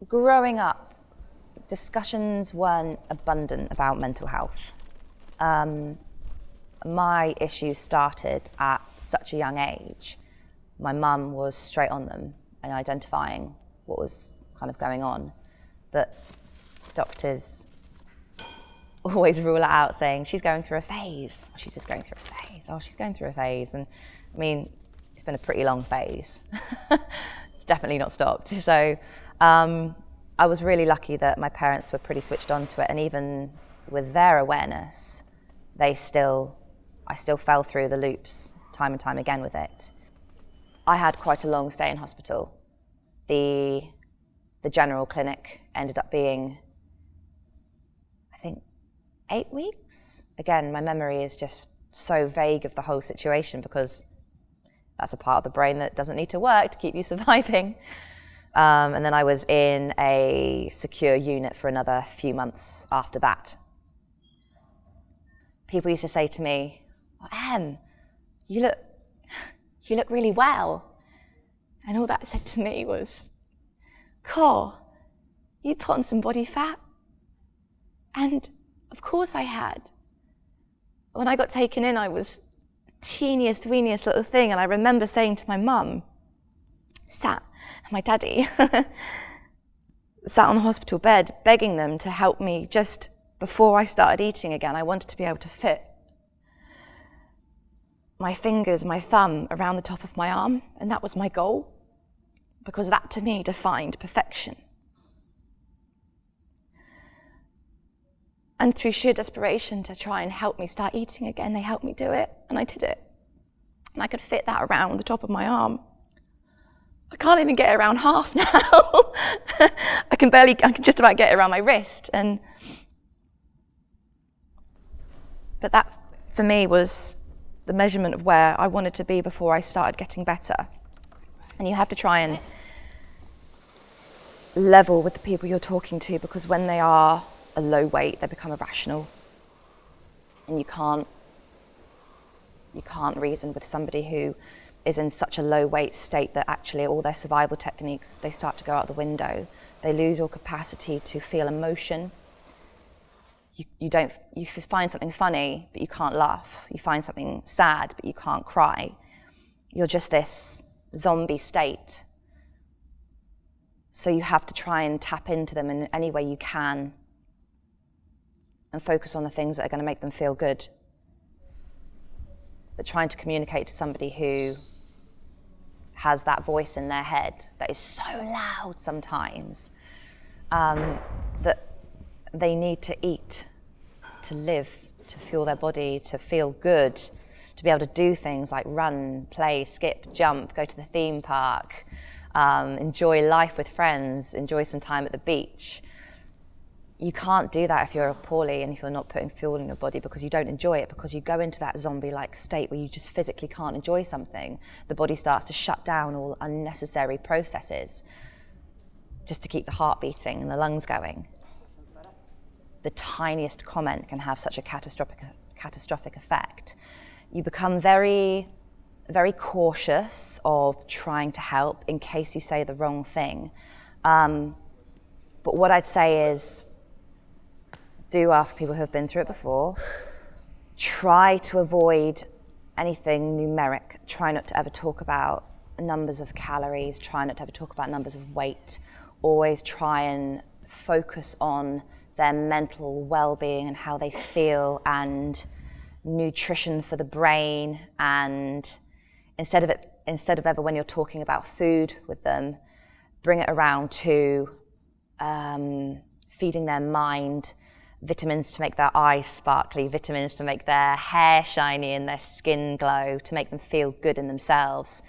Growing up, discussions weren't abundant about mental health. My issues started at such a young age. My mum was straight on them and identifying what was kind of going on. But doctors always rule it out, saying she's going through a phase. She's just going through a phase. Oh, she's going through a phase. And I mean, it's been a pretty long phase. It's definitely not stopped. So I was really lucky that my parents were pretty switched on to it. And even with their awareness, I still fell through the loops time and time again with it. I had quite a long stay in hospital. The general clinic ended up being, I think, 8 weeks. Again, my memory is just so vague of the whole situation because that's a part of the brain that doesn't need to work to keep you surviving. And then I was in a secure unit for another few months after that. People used to say to me, "Em, you look really well." And all that said to me was, "Cool, you put on some body fat." And of course I had. When I got taken in, I was the teeniest, weeniest little thing. And I remember saying to my mum, and my daddy, sat on the hospital bed, begging them to help me just before I started eating again. I wanted to be able to fit my fingers, my thumb around the top of my arm. And that was my goal, because that to me defined perfection. And through sheer desperation to try and help me start eating again, they helped me do it, and I did it. And I could fit that around the top of my arm. I can't even get it around half now. I can just about get it around my wrist. But that, for me, was the measurement of where I wanted to be before I started getting better. And you have to try and level with the people you're talking to, because when they are a low weight, they become irrational. And you can't reason with somebody who is in such a low weight state that actually all their survival techniques, they start to go out the window. They lose all capacity to feel emotion. You find something funny, but you can't laugh. You find something sad, but you can't cry. You're just this zombie state. So you have to try and tap into them in any way you can and focus on the things that are going to make them feel good. But trying to communicate to somebody who has that voice in their head that is so loud sometimes, that they need to eat, to live, to fuel their body, to feel good, to be able to do things like run, play, skip, jump, go to the theme park, enjoy life with friends, enjoy some time at the beach. You can't do that if you're poorly and if you're not putting fuel in your body, because you don't enjoy it, because you go into that zombie-like state where you just physically can't enjoy something. The body starts to shut down all unnecessary processes just to keep the heart beating and the lungs going. The tiniest comment can have such a catastrophic effect. You become very, very cautious of trying to help in case you say the wrong thing. But what I'd say is, do ask people who have been through it before. Try to avoid anything numeric. Try not to ever talk about numbers of calories. Try not to ever talk about numbers of weight. Always try and focus on their mental well-being and how they feel, and nutrition for the brain. And instead of ever, when you're talking about food with them, bring it around to feeding their mind vitamins to make their eyes sparkly, vitamins to make their hair shiny and their skin glow, to make them feel good in themselves.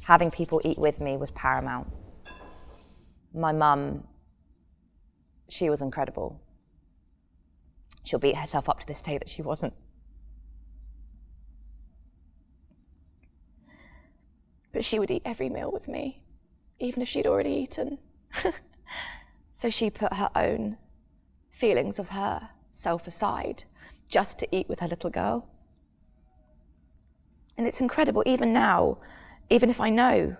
Having people eat with me was paramount. My mum, she was incredible. She'll beat herself up to this day that she wasn't. But she would eat every meal with me, even if she'd already eaten. So she put her own feelings of herself aside just to eat with her little girl. And it's incredible, even now, even if I know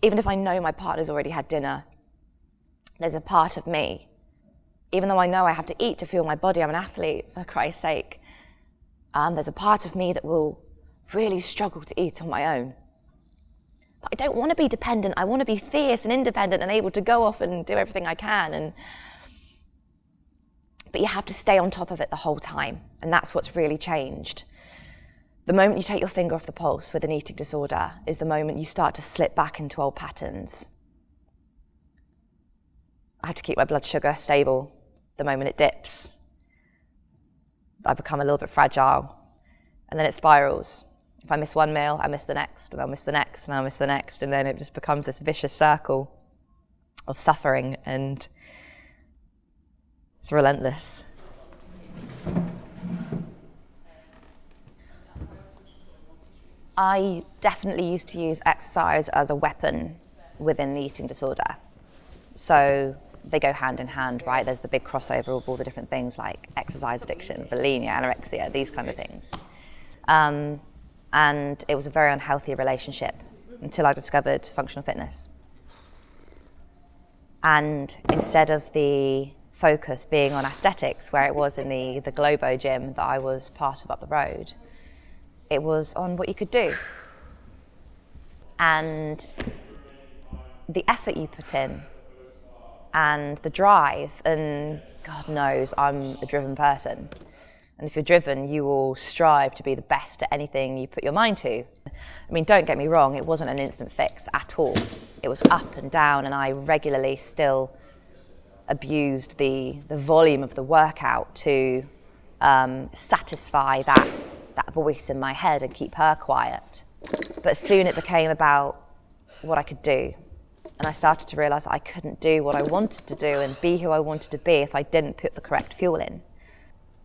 Even if I know my partner's already had dinner, there's a part of me, even though I know I have to eat to fuel my body, I'm an athlete, for Christ's sake, there's a part of me that will really struggle to eat on my own. But I don't want to be dependent. I want to be fierce and independent and able to go off and do everything I can. But you have to stay on top of it the whole time, and that's what's really changed. The moment you take your finger off the pulse with an eating disorder is the moment you start to slip back into old patterns. I have to keep my blood sugar stable. The moment it dips, I become a little bit fragile, and then it spirals. If I miss one meal, I miss the next, and I'll miss the next, and I'll miss the next, and then it just becomes this vicious circle of suffering, and it's relentless. I definitely used to use exercise as a weapon within the eating disorder. So they go hand in hand, right? There's the big crossover of all the different things like exercise addiction, bulimia, anorexia, these kind of things. And it was a very unhealthy relationship until I discovered functional fitness. And instead of the focus being on aesthetics, where it was in the Globo gym that I was part of up the road, it was on what you could do. And the effort you put in, and the drive, and God knows I'm a driven person. And if you're driven, you will strive to be the best at anything you put your mind to. I mean, don't get me wrong, it wasn't an instant fix at all. It was up and down, and I regularly still abused the volume of the workout to satisfy that voice in my head and keep her quiet. But soon it became about what I could do. And I started to realise that I couldn't do what I wanted to do and be who I wanted to be if I didn't put the correct fuel in.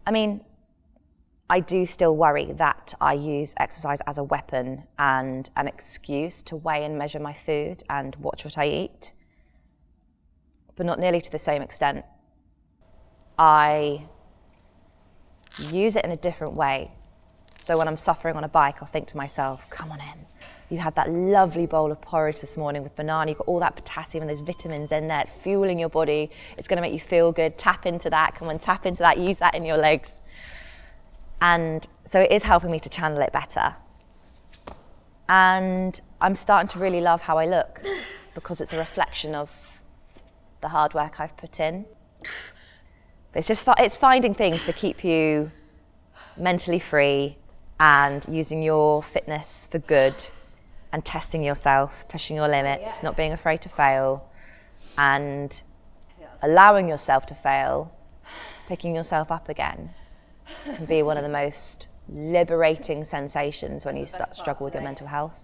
I mean, I do still worry that I use exercise as a weapon and an excuse to weigh and measure my food and watch what I eat, but not nearly to the same extent. I use it in a different way. So when I'm suffering on a bike, I'll think to myself, come on in. You had that lovely bowl of porridge this morning with banana. You've got all that potassium and those vitamins in there. It's fueling your body. It's going to make you feel good. Tap into that. Come on, tap into that. Use that in your legs. And so it is helping me to channel it better. And I'm starting to really love how I look because it's a reflection of the hard work I've put in. It's finding things to keep you mentally free and using your fitness for good and testing yourself, pushing your limits, not being afraid to fail, and allowing yourself to fail, picking yourself up again can be one of the most liberating sensations when you struggle with your mental health,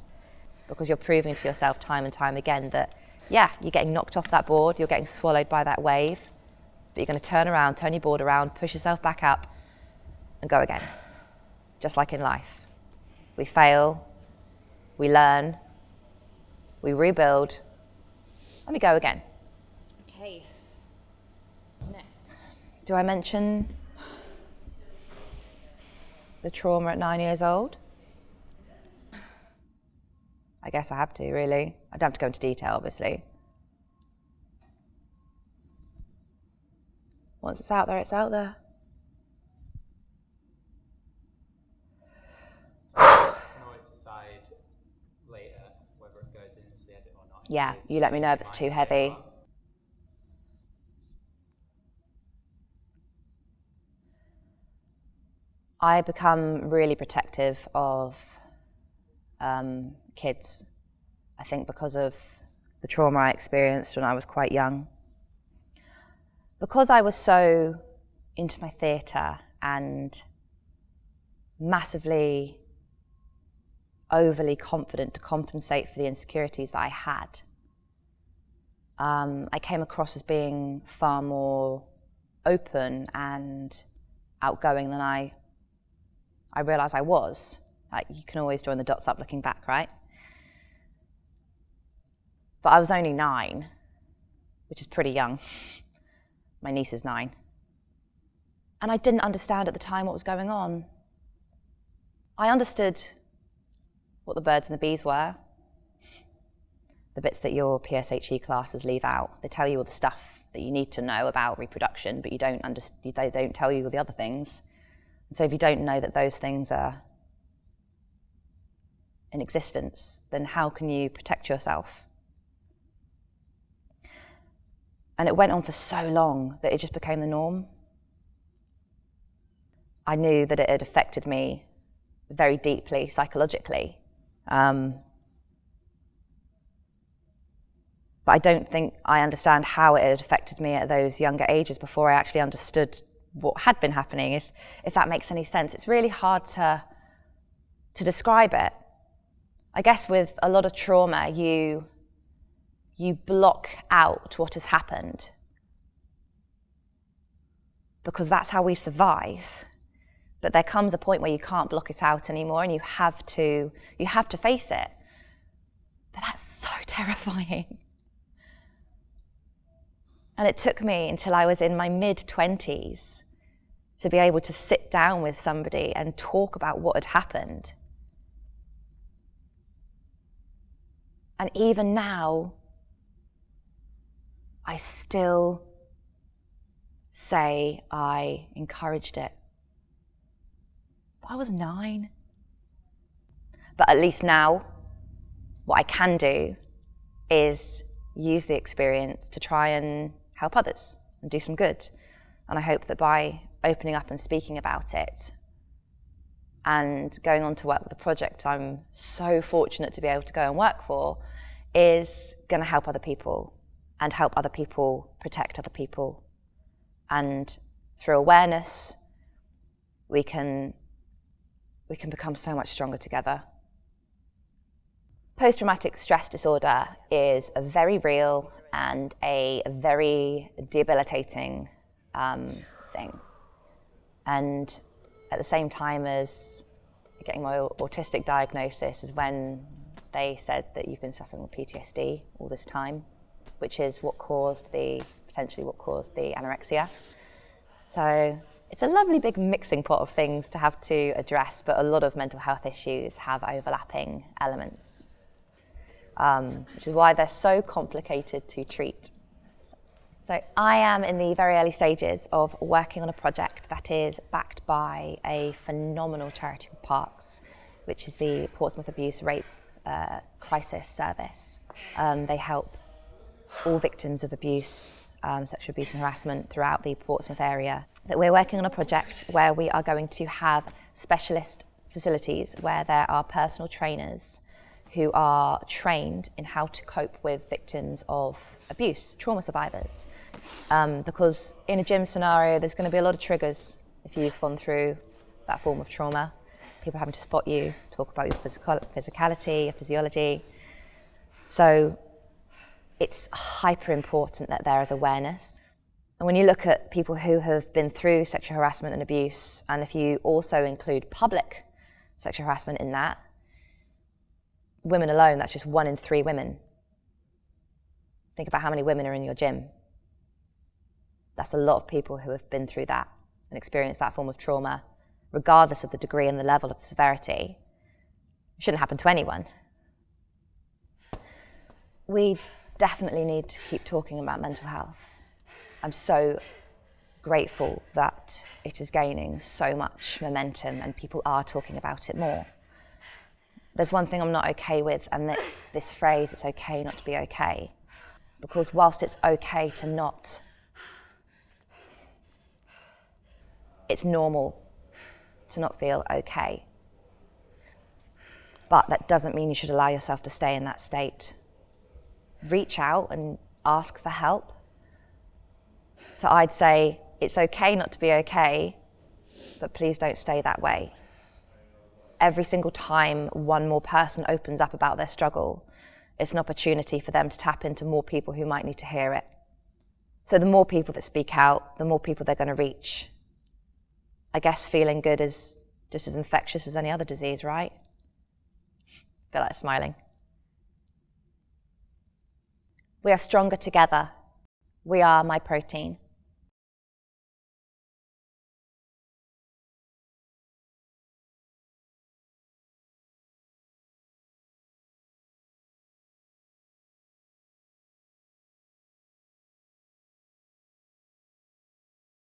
because you're proving to yourself time and time again that, yeah, you're getting knocked off that board, you're getting swallowed by that wave, but you're going to turn your board around, push yourself back up, and go again. Just like in life. We fail, we learn, we rebuild, and we go again. Okay. Next. Do I mention the trauma at 9 years old? I guess I have to, really. I don't have to go into detail, obviously. Once it's out there, it's out there. Yeah, you let me know if it's too heavy. I become really protective of kids, I think because of the trauma I experienced when I was quite young. Because I was so into my theatre and massively overly confident to compensate for the insecurities that I had. I came across as being far more open and outgoing than I realised I was. Like, you can always join the dots up looking back, right? But I was only 9, which is pretty young. My niece is 9. And I didn't understand at the time what was going on. I understood what the birds and the bees were, the bits that your PSHE classes leave out. They tell you all the stuff that you need to know about reproduction, but they don't tell you all the other things. And so if you don't know that those things are in existence, then how can you protect yourself? And it went on for so long that it just became the norm. I knew that it had affected me very deeply psychologically. But I don't think I understand how it had affected me at those younger ages before I actually understood what had been happening, if that makes any sense. It's really hard to describe it. I guess with a lot of trauma, you block out what has happened because that's how we survive. But there comes a point where you can't block it out anymore, and you have to face it. But that's so terrifying. And it took me until I was in my mid-20s to be able to sit down with somebody and talk about what had happened. And even now, I still say I encouraged it. But I was 9. But at least now, what I can do is use the experience to try and help others and do some good. And I hope that by opening up and speaking about it and going on to work with the project I'm so fortunate to be able to go and work for is going to help other people and help other people protect other people. And through awareness, we can become so much stronger together. Post-traumatic stress disorder is a very real and a very debilitating thing. And at the same time as getting my autistic diagnosis is when they said that you've been suffering with PTSD all this time, which is potentially what caused the anorexia. So it's a lovely big mixing pot of things to have to address, but a lot of mental health issues have overlapping elements, which is why they're so complicated to treat. So I am in the very early stages of working on a project that is backed by a phenomenal charity called Parks, which is the Portsmouth Abuse Rape Crisis Service. They help all victims of abuse, sexual abuse and harassment throughout the Portsmouth area. But we're working on a project where we are going to have specialist facilities where there are personal trainers who are trained in how to cope with victims of abuse, trauma survivors. Because in a gym scenario, there's going to be a lot of triggers if you've gone through that form of trauma. People having to spot you, talk about your physicality, your physiology. So it's hyper important that there is awareness. And when you look at people who have been through sexual harassment and abuse, and if you also include public sexual harassment in that, women alone, that's just 1 in 3 women. Think about how many women are in your gym. That's a lot of people who have been through that and experienced that form of trauma, regardless of the degree and the level of the severity. It shouldn't happen to anyone. We definitely need to keep talking about mental health. I'm so grateful that it is gaining so much momentum and people are talking about it more. There's one thing I'm not okay with, and that's this phrase, it's okay not to be okay. Because whilst it's okay to not, it's normal to not feel okay. But that doesn't mean you should allow yourself to stay in that state. Reach out and ask for help. So I'd say it's okay not to be okay, but please don't stay that way. Every single time one more person opens up about their struggle, it's an opportunity for them to tap into more people who might need to hear it. So the more people that speak out, the more people they're going to reach. I guess feeling good is just as infectious as any other disease, right? I feel like smiling. We are stronger together. We are Myprotein.